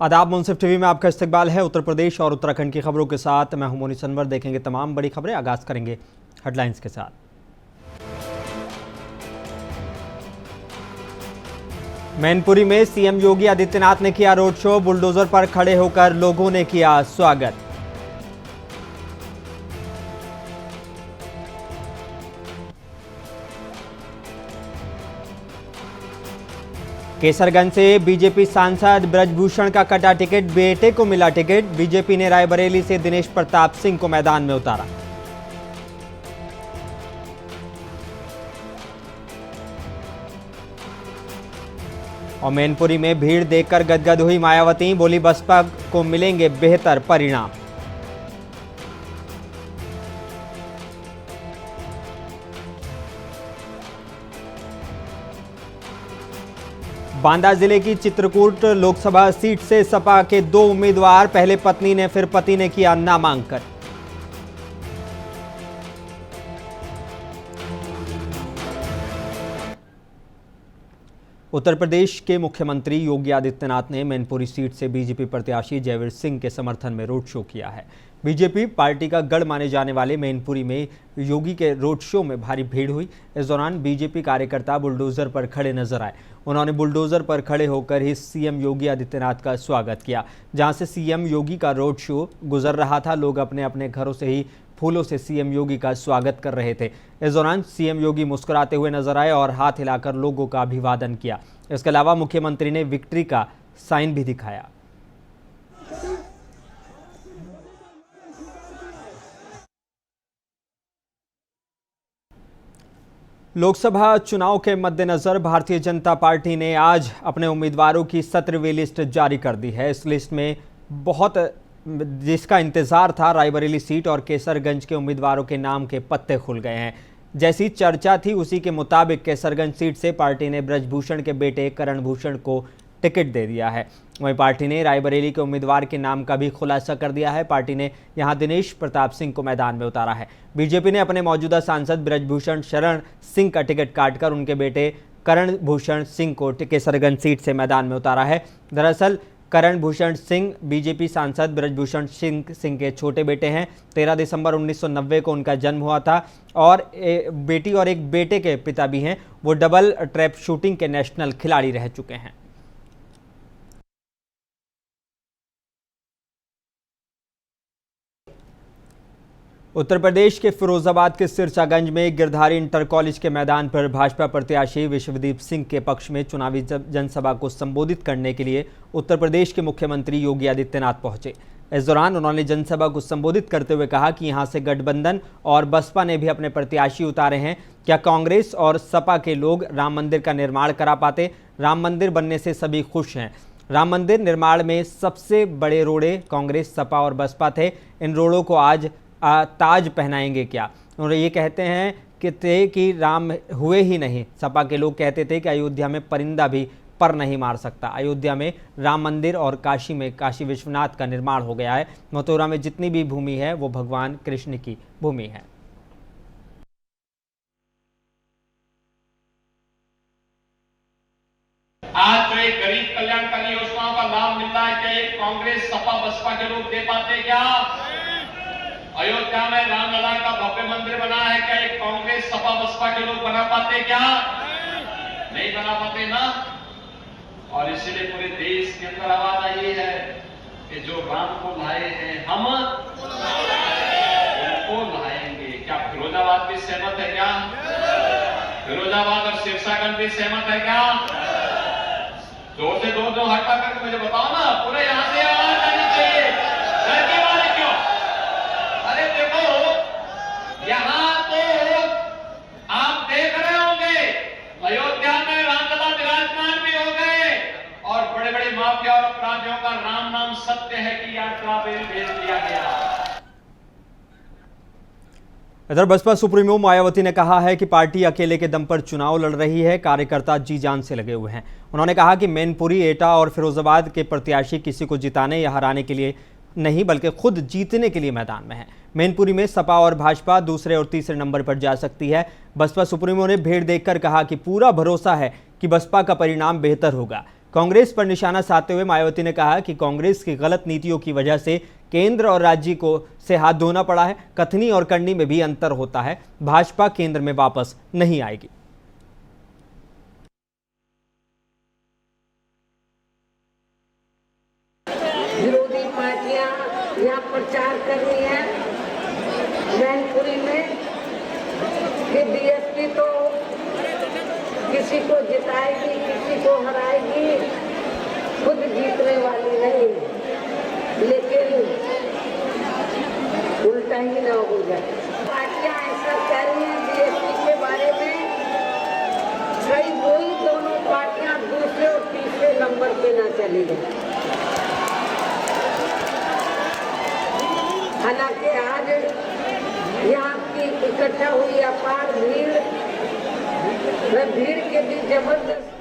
आदाब, मुंसिफ टीवी में आपका इस्तकबाल है। उत्तर प्रदेश और उत्तराखंड की खबरों के साथ मैं हूं मोनिस अनवर। देखेंगे तमाम बड़ी खबरें। आगाज करेंगे हेडलाइंस के साथ। मैनपुरी में सीएम योगी आदित्यनाथ ने किया रोड शो। बुलडोजर पर खड़े होकर लोगों ने किया स्वागत। केसरगंज से बीजेपी सांसद ब्रजभूषण का कटा टिकट, बेटे को मिला टिकट। बीजेपी ने रायबरेली से दिनेश प्रताप सिंह को मैदान में उतारा। और मैनपुरी में भीड़ देखकर गदगद हुई मायावती, बोली बसपा को मिलेंगे बेहतर परिणाम। बांदा जिले की चित्रकूट लोकसभा सीट से सपा के 2 उम्मीदवार, पहले पत्नी ने फिर पति ने किया नामांकन। उत्तर प्रदेश के मुख्यमंत्री योगी आदित्यनाथ ने मैनपुरी सीट से बीजेपी प्रत्याशी जयवीर सिंह के समर्थन में रोड शो किया है। बीजेपी पार्टी का गढ़ माने जाने वाले मैनपुरी में योगी के रोड शो में भारी भीड़ हुई। इस दौरान बीजेपी कार्यकर्ता बुलडोजर पर खड़े नजर आए। उन्होंने बुलडोजर पर खड़े होकर ही सीएम योगी आदित्यनाथ का स्वागत किया। जहां से सीएम योगी का रोड शो गुजर रहा था, लोग अपने अपने घरों से ही फूलों से सीएम योगी का स्वागत कर रहे थे। इस दौरान सीएम योगी मुस्कुराते हुए नजर आए और हाथ हिलाकर लोगों का अभिवादन किया। इसके अलावा मुख्यमंत्री ने विक्ट्री का साइन भी दिखाया। लोकसभा चुनाव के मद्देनजर भारतीय जनता पार्टी ने आज अपने उम्मीदवारों की 17वीं लिस्ट जारी कर दी है। इस लिस्ट में जिसका इंतजार था, रायबरेली सीट और केसरगंज के उम्मीदवारों के नाम के पत्ते खुल गए हैं। जैसी चर्चा थी उसी के मुताबिक केसरगंज सीट से पार्टी ने ब्रजभूषण के बेटे करण भूषण को टिकट दे दिया है। वहीं पार्टी ने रायबरेली के उम्मीदवार के नाम का भी खुलासा कर दिया है। पार्टी ने यहां दिनेश प्रताप सिंह को मैदान में उतारा है। बीजेपी ने अपने मौजूदा सांसद ब्रजभूषण शरण सिंह का टिकट काटकर उनके बेटे करण भूषण सिंह को केसरगंज सीट से मैदान में उतारा है। दरअसल करण भूषण सिंह बीजेपी सांसद ब्रजभूषण सिंह के छोटे बेटे हैं। 13 दिसंबर 1990 को उनका जन्म हुआ था और बेटी और एक बेटे के पिता भी हैं। वो डबल ट्रैप शूटिंग के नेशनल खिलाड़ी रह चुके हैं। उत्तर प्रदेश के फिरोजाबाद के सिरसागंज में गिरधारी इंटर कॉलेज के मैदान पर भाजपा प्रत्याशी विश्वदीप सिंह के पक्ष में चुनावी जनसभा को संबोधित करने के लिए उत्तर प्रदेश के मुख्यमंत्री योगी आदित्यनाथ पहुंचे। इस दौरान उन्होंने जनसभा को संबोधित करते हुए कहा कि यहां से गठबंधन और बसपा ने भी अपने प्रत्याशी उतारे हैं। क्या कांग्रेस और सपा के लोग राम मंदिर का निर्माण करा पाते? राम मंदिर बनने से सभी खुश हैं। राम मंदिर निर्माण में सबसे बड़े रोड़े कांग्रेस, सपा और बसपा थे। इन रोड़ों को आज ताज पहनाएंगे क्या? और ये कहते हैं कि राम हुए ही नहीं। सपा के लोग कहते थे कि अयोध्या में परिंदा भी पर नहीं मार सकता। अयोध्या में राम मंदिर और काशी में काशी विश्वनाथ का निर्माण हो गया है। मथुरा में जितनी भी भूमि है वो भगवान कृष्ण की भूमि है। आज जो एक गरीब कल्याणकारी योजनाओं का लाभ मिल रहा है, क्या एक कांग्रेस, सपा, बसपा के लोग दे पाते क्या? अयोध्या में रामलला का भव्य मंदिर बना है, क्या एक कांग्रेस, सपा, बसपा के लोग बना पाते क्या? नहीं बना पाते ना। और इसीलिए पूरे देश के अंदर आवाज आई है कि जो राम को लाए हैं हम उनको लाएंगे। क्या फिरोजाबाद भी सहमत है क्या? फिरोजाबाद और सिरसागंज भी सहमत है क्या? जोर से दो हटा करके मुझे बताओ ना। पूरे यहां से आवाज आनी चाहिए। लड़के वाले क्यों? अरे देखो, यहां तो आप देख रहे होंगे अयोध्या में रामलला विराजमान भी हो गए और बड़े बड़े माफिया और अपराधियों का राम नाम सत्य है की यात्रा पे भेज दिया गया। इधर बसपा सुप्रीमो मायावती ने कहा है कि पार्टी अकेले के दम पर चुनाव लड़ रही है। कार्यकर्ता जी जान से लगे हुए हैं। उन्होंने कहा कि मैनपुरी, एटा और फिरोजाबाद के प्रत्याशी किसी को जिताने या हराने के लिए नहीं बल्कि खुद जीतने के लिए मैदान में है। मैनपुरी में सपा और भाजपा दूसरे और तीसरे नंबर पर जा सकती है। बसपा सुप्रीमो ने भीड़ देखकर कहा कि पूरा भरोसा है कि बसपा का परिणाम बेहतर होगा। कांग्रेस पर निशाना साधते हुए मायावती ने कहा कि कांग्रेस की गलत नीतियों की वजह से केंद्र और राज्य को से हाथ धोना पड़ा है। कथनी और करनी में भी अंतर होता है। भाजपा केंद्र में वापस नहीं आएगी। विरोधी पार्टियां यहाँ प्रचार कर रही हैं मैनपुरी में कि बीएसपी तो किसी को जिताएगी, किसी को हराएगी, खुद जीतने वाली नहीं, लेकिन उल्टा ही ना हो जाए। पार्टियां ऐसा कह रही हैं बीएसपी के बारे में, कई वही दोनों पार्टियां दूसरे और तीसरे नंबर पे ना चली गई। हालांकि आज यहाँ की इकट्ठा हुई अपार भीड़, वह भीड़ के भी जबरदस्त।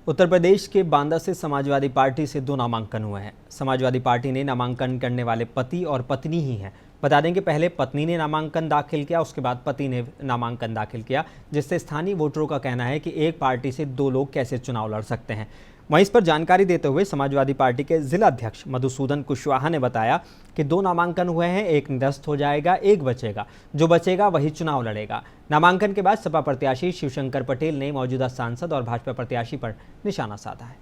उत्तर प्रदेश के बांदा से समाजवादी पार्टी से 2 नामांकन हुए हैं। समाजवादी पार्टी ने नामांकन करने वाले पति और पत्नी ही हैं। बता दें कि पहले पत्नी ने नामांकन दाखिल किया, उसके बाद पति ने नामांकन दाखिल किया, जिससे स्थानीय वोटरों का कहना है कि एक पार्टी से 2 लोग कैसे चुनाव लड़ सकते हैं। वहीं इस पर जानकारी देते हुए समाजवादी पार्टी के जिला अध्यक्ष मधुसूदन कुशवाहा ने बताया कि 2 नामांकन हुए हैं, एक निरस्त हो जाएगा, एक बचेगा। जो बचेगा वही चुनाव लड़ेगा। नामांकन के बाद सपा प्रत्याशी शिवशंकर पटेल ने मौजूदा सांसद और भाजपा प्रत्याशी पर निशाना साधा है।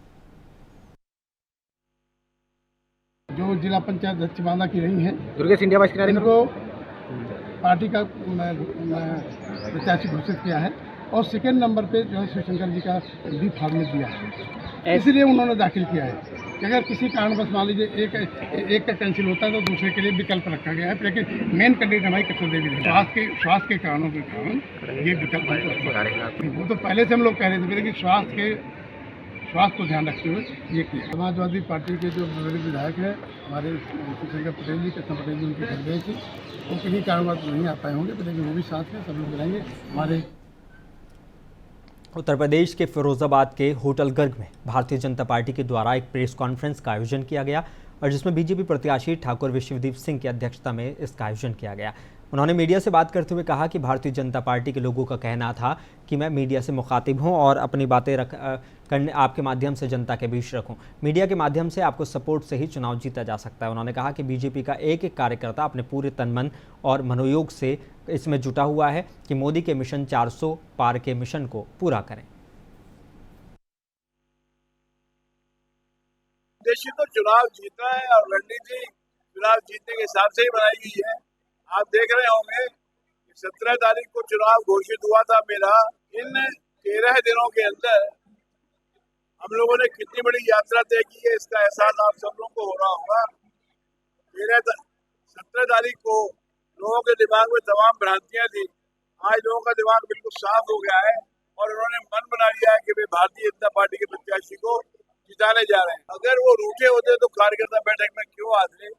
जो जिला पंचायत अध्यक्ष बांदा की रही हैं, दुर्गेश इंडिया वाइस इनको पार्टी का प्रत्याशी घोषित किया है और सेकेंड नंबर पे जो है शिवशंकर जी का भी फॉर्मेट दिया है, इसलिए उन्होंने दाखिल किया है कि अगर किसी कारणवश मान लीजिए एक का कैंसिल होता है तो दूसरे के लिए विकल्प रखा गया है। लेकिन मेन कैंडिडेट हमारी कपिल देवी है। स्वास्थ्य के कारणों के कारण ये विकल्प, वो तो पहले से हम लोग कह रहे थे, लेकिन स्वास्थ्य को ध्यान रखते हुए ये किया। समाजवादी पार्टी के जो विधायक हैं हमारे शिवशंकर पटेल जी, कृष्ण पटेल जी, उनकी घर गए थे, वो किसी कारणवश नहीं आ पाए होंगे, लेकिन वो भी साथ में सब लोग रहेंगे। हमारे उत्तर प्रदेश के फिरोजाबाद के होटल गर्ग में भारतीय जनता पार्टी के द्वारा एक प्रेस कॉन्फ्रेंस का आयोजन किया गया और जिसमें बीजेपी प्रत्याशी ठाकुर विश्वदीप सिंह की अध्यक्षता में इसका आयोजन किया गया। उन्होंने मीडिया से बात करते हुए कहा कि भारतीय जनता पार्टी के लोगों का कहना था कि मैं मीडिया से मुखातिब हूं और अपनी बातें करने आपके माध्यम से जनता के बीच रखूं। मीडिया के माध्यम से आपको सपोर्ट से ही चुनाव जीता जा सकता है। उन्होंने कहा कि बीजेपी का एक एक कार्यकर्ता अपने पूरे तन मन और मनोयोग से इसमें जुटा हुआ है कि मोदी के मिशन 400 पार के मिशन को पूरा करें। उद्देश्य तो चुनाव जीतना है और रणनीति चुनाव जीतने के हिसाब से ही बनाई गई है। आप देख रहे होंगे 17 तारीख को चुनाव घोषित हुआ था मेरा। इन 13 दिनों के अंदर हम लोगों ने कितनी बड़ी यात्रा तय की है, इसका एहसास आप सब लोगों को हो रहा होगा। 17 तारीख को लोगों के दिमाग में तमाम भ्रांतियां थी, आज लोगों का दिमाग बिल्कुल साफ हो गया है और उन्होंने मन बना लिया है कि वे भारतीय जनता पार्टी के प्रत्याशी को जिताने जा रहे हैं। अगर वो रूठे होते तो कार्यकर्ता बैठक में क्यों आते?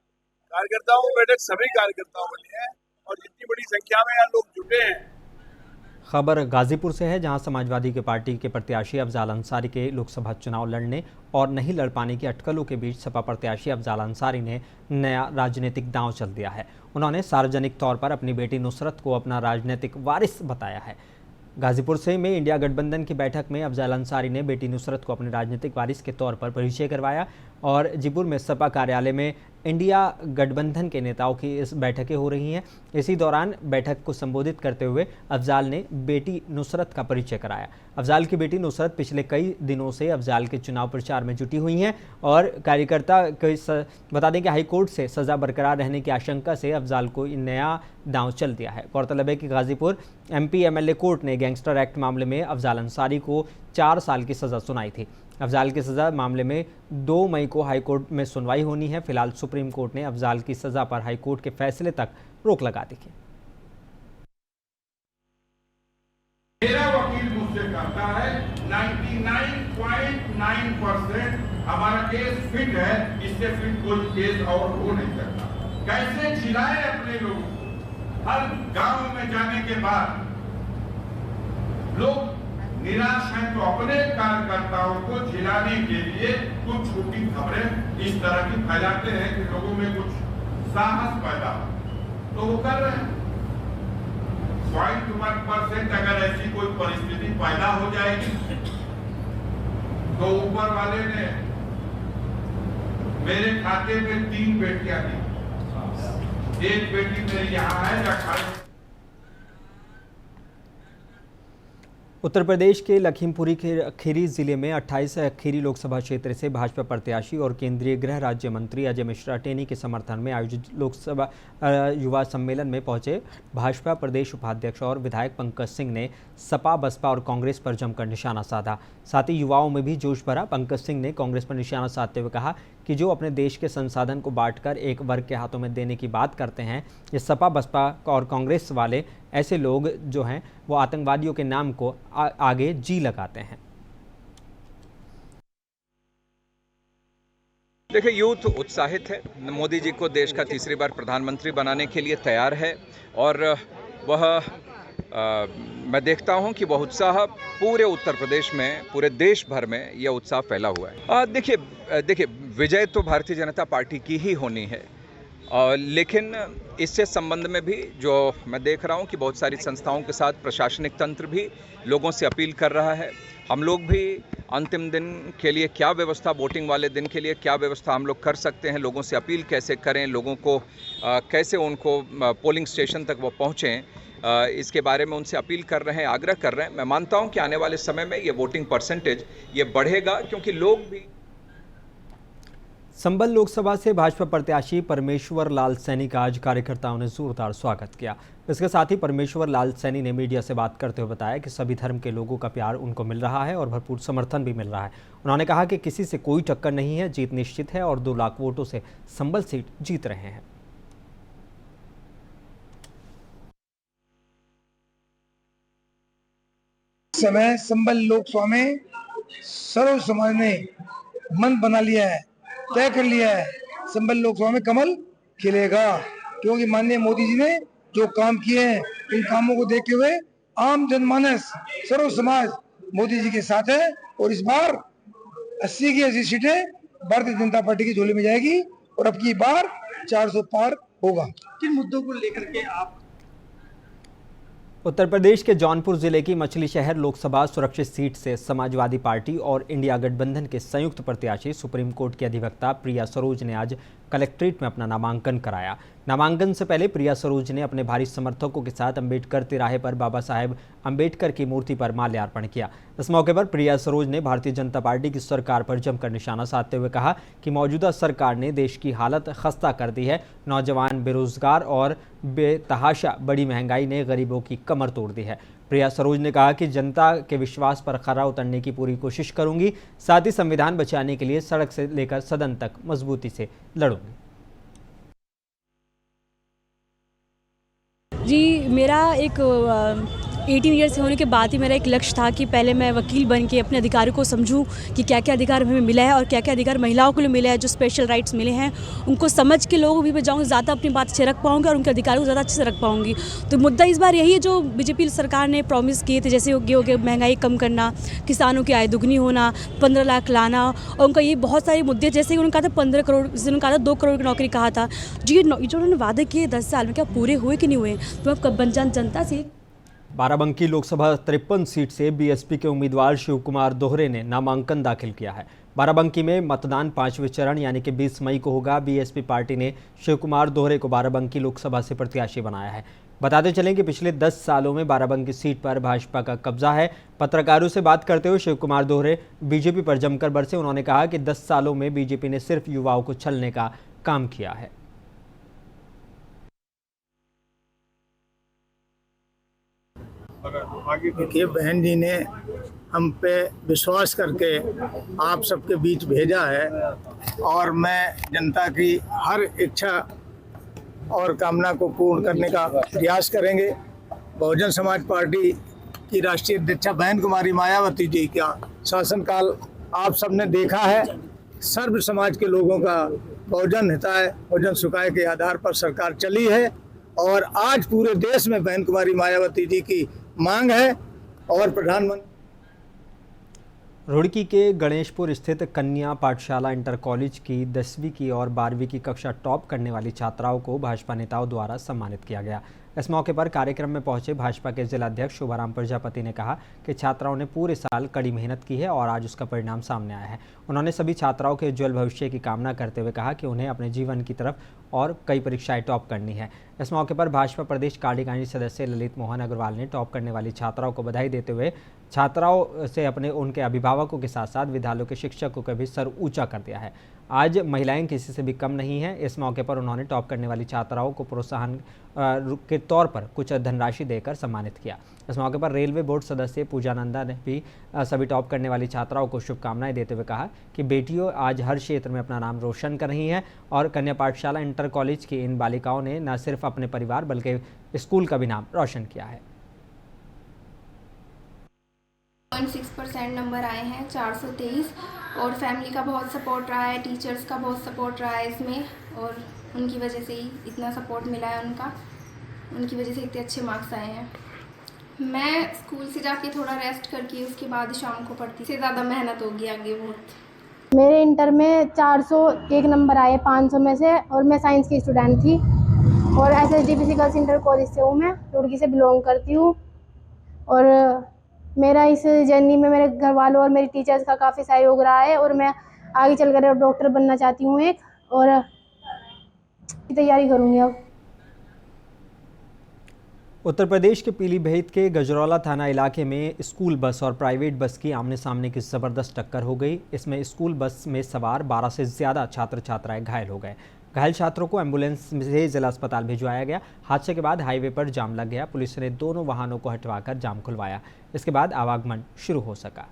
कार्यकर्ताओं की बैठक सभी कार्यकर्ताओं के लिए है और जितनी बड़ी संख्या में यहाँ लोग जुटे हैं। खबर गाजीपुर से है, जहां समाजवादी पार्टी के प्रत्याशी अफजाल अंसारी के लोकसभा चुनाव लड़ने और नहीं लड़ पाने की अटकलों के बीच सपा प्रत्याशी अफजाल अंसारी ने नया राजनीतिक दांव चल दिया है। उन्होंने सार्वजनिक तौर पर अपनी बेटी नुसरत को अपना राजनीतिक वारिस बताया है। गाजीपुर से में इंडिया गठबंधन की बैठक में अफजाल अंसारी ने बेटी नुसरत को अपने राजनीतिक वारिस के तौर पर परिचय करवाया और जीपुर में सपा कार्यालय में इंडिया गठबंधन के नेताओं की इस बैठकें हो रही हैं। इसी दौरान बैठक को संबोधित करते हुए अफजाल ने बेटी नुसरत का परिचय कराया। अफजाल की बेटी नुसरत पिछले कई दिनों से अफजाल के चुनाव प्रचार में जुटी हुई हैं और कार्यकर्ता बता दें कि हाईकोर्ट से सज़ा बरकरार रहने की आशंका से अफजाल को नया दांव चल दिया है। गौरतलब है कि गाजीपुर MP MLA कोर्ट ने गैंगस्टर एक्ट मामले में अफजाल अंसारी को 4 साल की सज़ा सुनाई थी। अफजाल की सज़ा मामले में 2 मई को हाईकोर्ट में सुनवाई होनी है। फिलहाल सुप्रीम कोर्ट ने अफजाल की सज़ा पर हाईकोर्ट के फैसले तक रोक लगा दी है। मेरा वकील मुझसे कहता है 99.9% हमारा केस फिट है, इससे फिट कोई केस और हो नहीं सकता। कैसे जिलाए अपने लोगों को? हर गांव में जाने के बाद लोग निराश हैं तो अपने कार्यकर्ताओं को जिलाने के लिए कुछ छोटी खबरें इस तरह की फैलाते हैं कि लोगों में कुछ साहस पैदा हो, तो वो कर रहे हैं। 0.1% अगर ऐसी कोई परिस्थिति पैदा हो जाएगी तो ऊपर वाले ने मेरे खाते में 3 बेटियां दी। एक बेटी मेरी यहाँ है या उत्तर प्रदेश के लखीमपुरी खीरी जिले में 28 खीरी लोकसभा क्षेत्र से भाजपा प्रत्याशी और केंद्रीय गृह राज्य मंत्री अजय मिश्रा टेनी के समर्थन में आयोजित लोकसभा युवा सम्मेलन में पहुंचे भाजपा प्रदेश उपाध्यक्ष और विधायक पंकज सिंह ने सपा, बसपा और कांग्रेस पर जमकर निशाना साधा। साथ ही युवाओं में भी जोश भरा। पंकज सिंह ने कांग्रेस पर निशाना साधते हुए कहा कि जो अपने देश के संसाधन को बांटकर एक वर्ग के हाथों में देने की बात करते हैं, ये सपा, बसपा और कांग्रेस वाले ऐसे लोग जो हैं वो आतंकवादियों के नाम को आगे जी लगाते हैं। देखिए, यूथ उत्साहित है। मोदी जी को देश का तीसरी बार प्रधानमंत्री बनाने के लिए तैयार है और वह मैं देखता हूं कि वह उत्साह पूरे उत्तर प्रदेश में, पूरे देश भर में यह उत्साह फैला हुआ है। देखिए विजय तो भारतीय जनता पार्टी की ही होनी है, लेकिन इससे संबंध में भी जो मैं देख रहा हूं कि बहुत सारी संस्थाओं के साथ प्रशासनिक तंत्र भी लोगों से अपील कर रहा है। हम लोग भी अंतिम दिन के लिए क्या व्यवस्था, वोटिंग वाले दिन के लिए क्या व्यवस्था हम लोग कर सकते हैं, लोगों से अपील कैसे करें, लोगों को कैसे उनको पोलिंग स्टेशन तक वो पहुँचें, इसके बारे में उनसे अपील कर रहे हैं, आग्रह कर रहे हैं। मैं मानता हूं कि आने वाले समय में ये वोटिंग परसेंटेज ये बढ़ेगा, क्योंकि लोग भी। संभल लोकसभा से भाजपा प्रत्याशी परमेश्वर लाल सैनी का आज कार्यकर्ताओं ने जोरदार स्वागत किया। इसके साथ ही परमेश्वर लाल सैनी ने मीडिया से बात करते हुए बताया कि सभी धर्म के लोगों का प्यार उनको मिल रहा है और भरपूर समर्थन भी मिल रहा है। उन्होंने कहा कि किसी से कोई टक्कर नहीं है, जीत निश्चित है और 2 लाख वोटों से संभल सीट जीत रहे हैं। समय संभल लोकसभा में सर्व समाज ने मन बना लिया है, तय कर लिया है, संभल लोकसभा में कमल खिलेगा, क्योंकि माननीय मोदी जी ने जो काम किए हैं, इन कामों को देखते हुए आम जनमानस, सर्व समाज मोदी जी के साथ है और इस बार 80 की 80 सीटें भारतीय जनता पार्टी की झोली में जाएगी और अब की बार 400 पार होगा। किन मुद्दों को लेकर के आप? उत्तर प्रदेश के जौनपुर जिले की मछली शहर लोकसभा सुरक्षित सीट से समाजवादी पार्टी और इंडिया गठबंधन के संयुक्त प्रत्याशी सुप्रीम कोर्ट की अधिवक्ता प्रिया सरोज ने आज कलेक्ट्रेट में अपना नामांकन कराया। नामांकन से पहले प्रिया सरोज ने अपने भारी समर्थकों के साथ अंबेडकर तिराहे पर बाबा साहेब अंबेडकर की मूर्ति पर माल्यार्पण किया। इस मौके पर प्रिया सरोज ने भारतीय जनता पार्टी की सरकार पर जमकर निशाना साधते हुए कहा कि मौजूदा सरकार ने देश की हालत खस्ता कर दी है। नौजवान, बेरोजगार और बेतहाशा बड़ी महंगाई ने गरीबों की कमर तोड़ दी है। प्रिया सरोज ने कहा कि जनता के विश्वास पर खरा उतरने की पूरी कोशिश करूंगी, साथ ही संविधान बचाने के लिए सड़क से लेकर सदन तक मजबूती से लड़ूंगी। जी, मेरा एक 18 ईयर्स होने के बाद ही मेरा एक लक्ष्य था कि पहले मैं वकील बन के अपने अधिकारों को समझूं कि क्या क्या अधिकार हमें मिला है और क्या क्या अधिकार महिलाओं को लिए मिला है, जो स्पेशल राइट्स मिले हैं उनको समझ के लोगों भी बचाऊँ, ज़्यादा अपनी बात अच्छे रख पाऊँगी और उनके अधिकारों को ज़्यादा अच्छे से रख पाऊँगी। तो मुद्दा इस बार यही है जो बीजेपी सरकार ने प्रॉमिस किए थे, जैसे हो गया महंगाई कम करना, किसानों की आय दुगनी होना, 15 लाख लाना, और उनका ये बहुत सारे मुद्दे, जैसे उन्होंने कहा था 15 करोड़, जिन्होंने कहा था 2 करोड़ की नौकरी कहा था, जो उन्होंने वादे किए 10 साल में क्या पूरे हुए कि नहीं हुए? तो अब कब जनता से। बाराबंकी लोकसभा 53 सीट से बीएसपी के उम्मीदवार शिव कुमार दोहरे ने नामांकन दाखिल किया है। बाराबंकी में मतदान 5वें चरण यानी कि 20 मई को होगा। बीएसपी पार्टी ने शिव कुमार दोहरे को बाराबंकी लोकसभा से प्रत्याशी बनाया है। बताते चलें कि पिछले 10 सालों में बाराबंकी सीट पर भाजपा का कब्जा है। पत्रकारों से बात करते हुए शिव कुमार दोहरे बीजेपी पर जमकर बरसे। उन्होंने कहा कि 10 सालों में बीजेपी ने सिर्फ युवाओं को छलने का काम किया है। देखिए, बहन जी ने हम पे विश्वास करके आप सबके बीच भेजा है और मैं जनता की हर इच्छा और कामना को पूर्ण करने का प्रयास करेंगे। बहुजन समाज पार्टी की राष्ट्रीय अध्यक्षा बहन कुमारी मायावती जी का शासनकाल आप सबने देखा है। सर्व समाज के लोगों का बहुजन हिताय, बहुजन सुखाय के आधार पर सरकार चली है और आज पूरे देश में बहन कुमारी मायावती जी की मांग है। और प्रधानमंत्री रुड़की के गणेशपुर स्थित कन्या पाठशाला इंटर कॉलेज की 10वीं की और 12वीं की कक्षा टॉप करने वाली छात्राओं को भाजपा नेताओं द्वारा सम्मानित किया गया। इस मौके पर कार्यक्रम में पहुंचे भाजपा के जिला अध्यक्ष शुभाराम प्रजापति ने कहा कि छात्राओं ने पूरे साल कड़ी मेहनत की है और आज उसका परिणाम सामने आया है। उन्होंने सभी छात्राओं के उज्जवल भविष्य की कामना करते हुए कहा कि उन्हें अपने जीवन की तरफ और कई परीक्षाएं टॉप करनी है। इस मौके पर भाजपा प्रदेश कार्यकारिणी सदस्य ललित मोहन अग्रवाल ने टॉप करने वाली छात्राओं को बधाई देते हुए छात्राओं से अपने उनके अभिभावकों के साथ साथ विद्यालयों के शिक्षकों का भी सर ऊंचा कर दिया है। आज महिलाएं किसी से भी कम नहीं हैं। इस मौके पर उन्होंने टॉप करने वाली छात्राओं को प्रोत्साहन के तौर पर कुछ धनराशि देकर सम्मानित किया। इस मौके पर रेलवे बोर्ड सदस्य पूजा नंदा ने भी सभी टॉप करने वाली छात्राओं को शुभकामनाएं देते हुए कहा कि बेटियों आज हर क्षेत्र में अपना नाम रोशन कर रही हैं और कन्या पाठशाला इंटर कॉलेज की इन बालिकाओं ने न सिर्फ अपने परिवार बल्कि स्कूल का भी नाम रोशन किया है। 0.6% नंबर आए हैं 423 और फैमिली का बहुत सपोर्ट रहा है, टीचर्स का बहुत सपोर्ट रहा है इसमें और उनकी वजह से ही इतना सपोर्ट मिला है उनकी वजह से इतने अच्छे मार्क्स आए हैं। मैं स्कूल से जाके थोड़ा रेस्ट करके उसके बाद शाम को पढ़ती, से ज़्यादा मेहनत होगी आगे बहुत। मेरे इंटर में 401 नंबर आए 500 में से और मैं साइंस की स्टूडेंट थी और SSDPC गर्ल्स इंटर कॉलेज से हूँ। मैं रुड़की से बिलोंग करती हूँ और मेरा इस जर्नी में मेरे घर वालों और मेरे टीचर्स का काफ़ी सहयोग रहा है और मैं आगे चलकर डॉक्टर बनना चाहती हूँ एक और तैयारी करूँगी अब। उत्तर प्रदेश के पीलीभीत के गजरौला थाना इलाके में स्कूल बस और प्राइवेट बस की आमने सामने की ज़बरदस्त टक्कर हो गई। इसमें स्कूल बस में सवार 12 से ज़्यादा छात्र छात्राएं घायल हो गए। घायल छात्रों को एम्बुलेंस से जिला अस्पताल भिजवाया गया। हादसे के बाद हाईवे पर जाम लग गया। पुलिस ने दोनों वाहनों को हटवाकर जाम खुलवाया। इसके बाद आवागमन शुरू हो सका।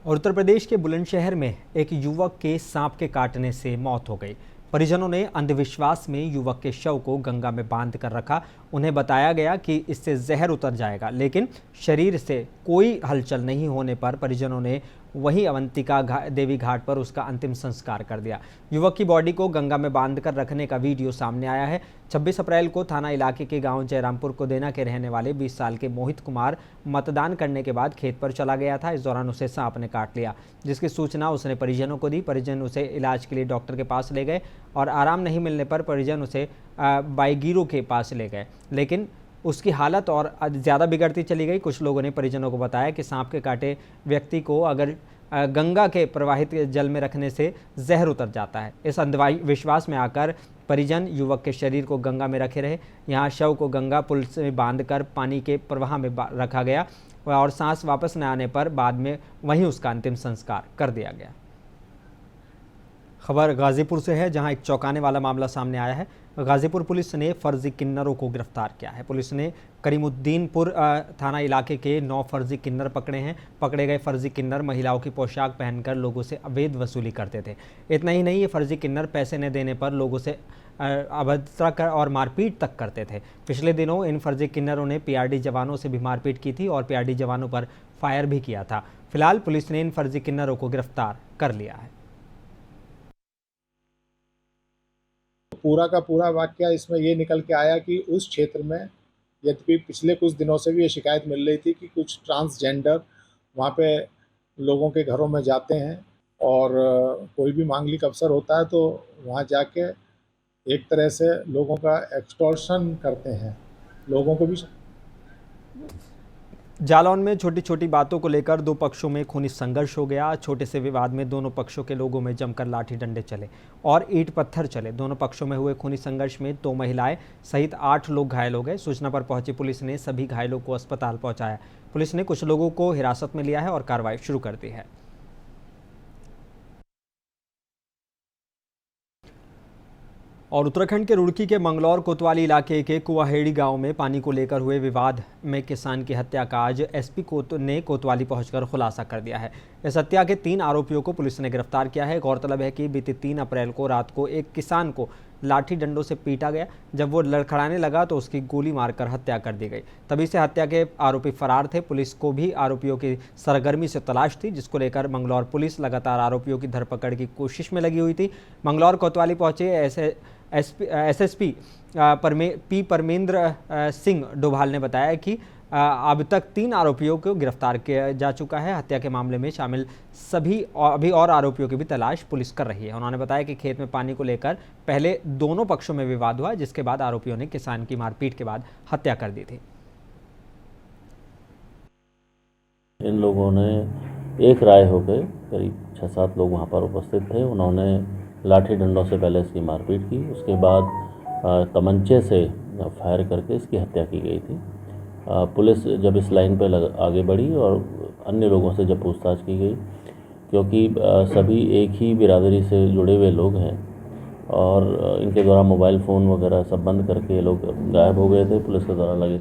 और उत्तर प्रदेश के बुलंदशहर में एक युवक के सांप के काटने से मौत हो गई। परिजनों ने अंधविश्वास में युवक के शव को गंगा में बांध कर रखा। उन्हें बताया गया कि इससे जहर उतर जाएगा, लेकिन शरीर से कोई हलचल नहीं होने पर परिजनों ने वहीं अवंतिका देवी घाट पर उसका अंतिम संस्कार कर दिया। युवक की बॉडी को गंगा में बांधकर रखने का वीडियो सामने आया है। 26 अप्रैल को थाना इलाके के गांव जयरामपुर को देना के रहने वाले 20 साल के मोहित कुमार मतदान करने के बाद खेत पर चला गया था। इस दौरान उसे सांप ने काट लिया, जिसकी सूचना उसने परिजनों को दी। परिजन उसे इलाज के लिए डॉक्टर के पास ले गए और आराम नहीं मिलने पर परिजन उसे बाईगीरो के पास ले गए, लेकिन उसकी हालत और ज़्यादा बिगड़ती चली गई। कुछ लोगों ने परिजनों को बताया कि सांप के काटे व्यक्ति को अगर गंगा के प्रवाहित जल में रखने से जहर उतर जाता है। इस अंधविश्वास में आकर परिजन युवक के शरीर को गंगा में रखे रहे। यहाँ शव को गंगा पुल से बांधकर पानी के प्रवाह में रखा गया और सांस वापस न आने पर बाद में वहीं उसका अंतिम संस्कार कर दिया गया। खबर गाजीपुर से है, जहां एक चौंकाने वाला मामला सामने आया है। गाजीपुर पुलिस ने फर्जी किन्नरों को गिरफ्तार किया है। पुलिस ने करीमुद्दीनपुर थाना इलाके के 9 फर्जी किन्नर पकड़े हैं। पकड़े गए फर्जी किन्नर महिलाओं की पोशाक पहनकर लोगों से अवैध वसूली करते थे। इतना ही नहीं, ये फर्जी किन्नर पैसे न देने पर लोगों से अभद्रता और मारपीट तक करते थे। पिछले दिनों इन फर्जी किन्नरों ने पीआरडी जवानों से भी मारपीट की थी और पीआरडी जवानों पर फायर भी किया था। फिलहाल पुलिस ने इन फर्जी किन्नरों को गिरफ्तार कर लिया है। पूरा का पूरा वाकया इसमें ये निकल के आया कि उस क्षेत्र में, यद्यपि पिछले कुछ दिनों से भी ये शिकायत मिल रही थी कि कुछ ट्रांसजेंडर वहाँ पे लोगों के घरों में जाते हैं और कोई भी मांगलिक अवसर होता है तो वहाँ जाके एक तरह से लोगों का एक्सटॉर्शन करते हैं। लोगों को भी जालौन में छोटी छोटी बातों को लेकर 2 पक्षों में खूनी संघर्ष हो गया। छोटे से विवाद में दोनों पक्षों के लोगों में जमकर लाठी डंडे चले और ईंट पत्थर चले। दोनों पक्षों में हुए खूनी संघर्ष में 2 महिलाएं सहित 8 लोग घायल हो गए। सूचना पर पहुंची पुलिस ने सभी घायलों को अस्पताल पहुंचाया। पुलिस ने कुछ लोगों को हिरासत में लिया है और कार्रवाई शुरू कर दी है। और उत्तराखंड के रुड़की के मंगलौर कोतवाली इलाके के कुआहेड़ी गांव में पानी को लेकर हुए विवाद में किसान की हत्या का आज एसपी ने कोतवाली पहुंचकर खुलासा कर दिया है। इस हत्या के 3 आरोपियों को पुलिस ने गिरफ्तार किया है। गौरतलब है कि बीती 3 अप्रैल को रात को एक किसान को लाठी डंडों से पीटा गया। जब वो लड़खड़ाने लगा तो उसकी गोली मारकर हत्या कर दी गई। तभी से हत्या के आरोपी फरार थे। पुलिस को भी आरोपियों की सरगर्मी से तलाश थी, जिसको लेकर मंगलौर पुलिस लगातार आरोपियों की धरपकड़ की कोशिश में लगी हुई थी। मंगलौर कोतवाली पहुंचे एसएसपी पी परमेंद्र सिंह डोभाल ने बताया कि अब तक 3 आरोपियों को गिरफ्तार किया जा चुका है। हत्या के मामले में शामिल सभी अभी और आरोपियों की भी तलाश पुलिस कर रही है। उन्होंने बताया कि खेत में पानी को लेकर पहले दोनों पक्षों में विवाद हुआ, जिसके बाद आरोपियों ने किसान की मारपीट के बाद हत्या कर दी थी। इन लोगों ने एक राय होकर करीब 6-7 लोग वहाँ पर उपस्थित थे। उन्होंने लाठी डंडों से पहले इसकी मारपीट की, उसके बाद तमंचे से फायर करके इसकी हत्या की गई थी। पुलिस जब इस लाइन पर आगे बढ़ी और अन्य लोगों से जब पूछताछ की गई, क्योंकि सभी एक ही बिरादरी से जुड़े हुए लोग हैं और इनके द्वारा मोबाइल फ़ोन वगैरह सब बंद करके ये लोग गायब हो गए थे, पुलिस के द्वारा लगे।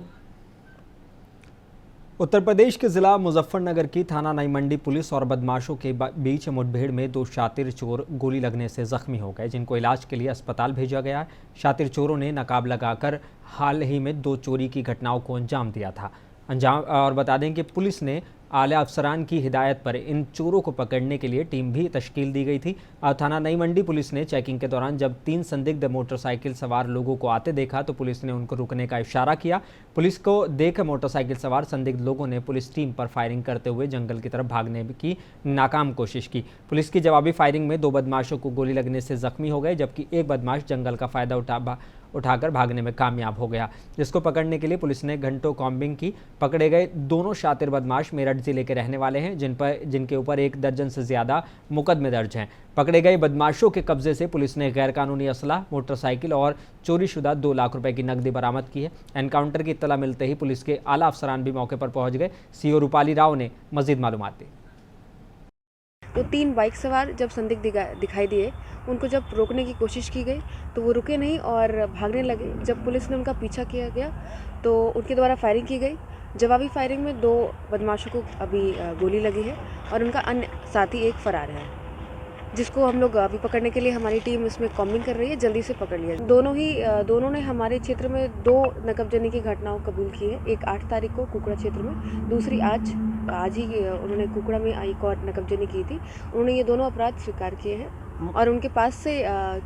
उत्तर प्रदेश के जिला मुजफ्फरनगर की थाना नई मंडी पुलिस और बदमाशों के बीच मुठभेड़ में 2 शातिर चोर गोली लगने से जख्मी हो गए, जिनको इलाज के लिए अस्पताल भेजा गया है। शातिर चोरों ने नकाब लगाकर हाल ही में 2 चोरी की घटनाओं को अंजाम दिया था। और बता दें कि पुलिस ने आला अफसरान की हिदायत पर इन चोरों को पकड़ने के लिए टीम भी तश्कील दी गई थी। थाना नई मंडी पुलिस ने चेकिंग के दौरान जब 3 संदिग्ध मोटरसाइकिल सवार लोगों को आते देखा तो पुलिस ने उनको रुकने का इशारा किया। पुलिस को देख मोटरसाइकिल सवार संदिग्ध लोगों ने पुलिस टीम पर फायरिंग करते हुए जंगल की तरफ भागने की नाकाम कोशिश की। पुलिस की जवाबी फायरिंग में 2 बदमाशों को गोली लगने से जख्मी हो गए, जबकि एक बदमाश जंगल का फायदा उठाकर भागने में कामयाब हो गया, जिसको पकड़ने के लिए पुलिस ने घंटों कॉम्बिंग की। पकड़े गए दोनों शातिर बदमाश मेरठ जिले के रहने वाले हैं, जिनके ऊपर 1 दर्जन से ज्यादा मुकदमे दर्ज हैं। पकड़े गए बदमाशों के कब्जे से पुलिस ने गैरकानूनी असला, मोटरसाइकिल और चोरीशुदा 2 लाख रुपए की नकदी बरामद की है। एनकाउंटर की इत्तला मिलते ही पुलिस के आला अफसरान भी मौके पर पहुंच गए। सीओ रूपाली राव ने मजीद मालूमात दी। तो 3 बाइक सवार जब संदिग्ध दिखाई दिए, उनको जब रोकने की कोशिश की गई तो वो रुके नहीं और भागने लगे। जब पुलिस ने उनका पीछा किया गया तो उनके द्वारा फायरिंग की गई। जवाबी फायरिंग में 2 बदमाशों को अभी गोली लगी है और उनका अन्य साथी एक फरार है, जिसको हम लोग अभी पकड़ने के लिए हमारी टीम इसमें कॉम्बिंग कर रही है। जल्दी से पकड़ लिया। दोनों ने हमारे क्षेत्र में 2 नकबजनी की घटनाओं कबूल की है। एक 8 तारीख को कुकड़ा क्षेत्र में, दूसरी आज ही उन्होंने कुकड़ा में एक और नकबजनी की थी। उन्होंने ये दोनों अपराध स्वीकार किए हैं और उनके पास से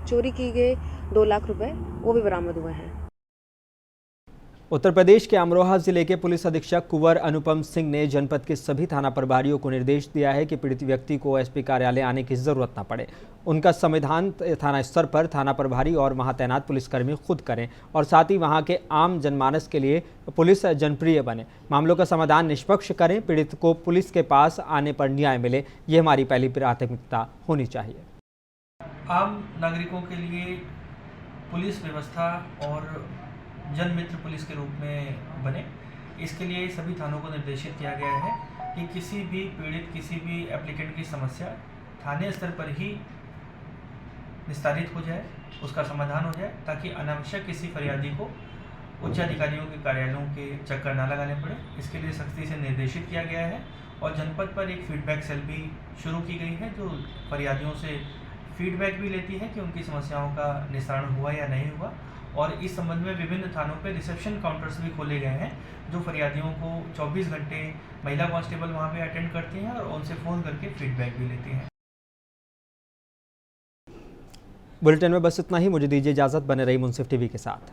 चोरी की गए 2 लाख रुपए वो भी बरामद हुए हैं। उत्तर प्रदेश के अमरोहा जिले के पुलिस अधीक्षक कुंवर अनुपम सिंह ने जनपद के सभी थाना प्रभारियों को निर्देश दिया है कि पीड़ित व्यक्ति को एसपी कार्यालय आने की जरूरत न पड़े। उनका समाधान थाना स्तर पर थाना प्रभारी और वहां तैनात पुलिसकर्मी खुद करें और साथ ही वहां के आम जनमानस के लिए पुलिस जनप्रिय बने। मामलों का समाधान निष्पक्ष करें। पीड़ित को पुलिस के पास आने पर न्याय मिले, ये हमारी पहली प्राथमिकता होनी चाहिए। आम नागरिकों के लिए पुलिस व्यवस्था और जनमित्र पुलिस के रूप में बने, इसके लिए सभी थानों को निर्देशित किया गया है कि किसी भी पीड़ित, किसी भी एप्लीकेंट की समस्या थाने स्तर पर ही निस्तारित हो जाए, उसका समाधान हो जाए, ताकि अनावश्यक किसी फरियादी को उच्च अधिकारियों के कार्यालयों के चक्कर ना लगाने पड़े। इसके लिए सख्ती से निर्देशित किया गया है और जनपद पर एक फीडबैक सेल भी शुरू की गई है, जो फरियादियों से फीडबैक भी लेती है कि उनकी समस्याओं का निस्तारण हुआ या नहीं हुआ। और इस संबंध में विभिन्न थानों पे रिसेप्शन काउंटर्स भी खोले गए हैं, जो फरियादियों को 24 घंटे महिला कांस्टेबल वहां पे अटेंड करती हैं और उनसे फ़ोन करके फीडबैक भी लेती हैं। बुलेटिन में बस इतना ही। मुझे दीजिए इजाज़त। बने रही मुंसिफ टीवी के साथ।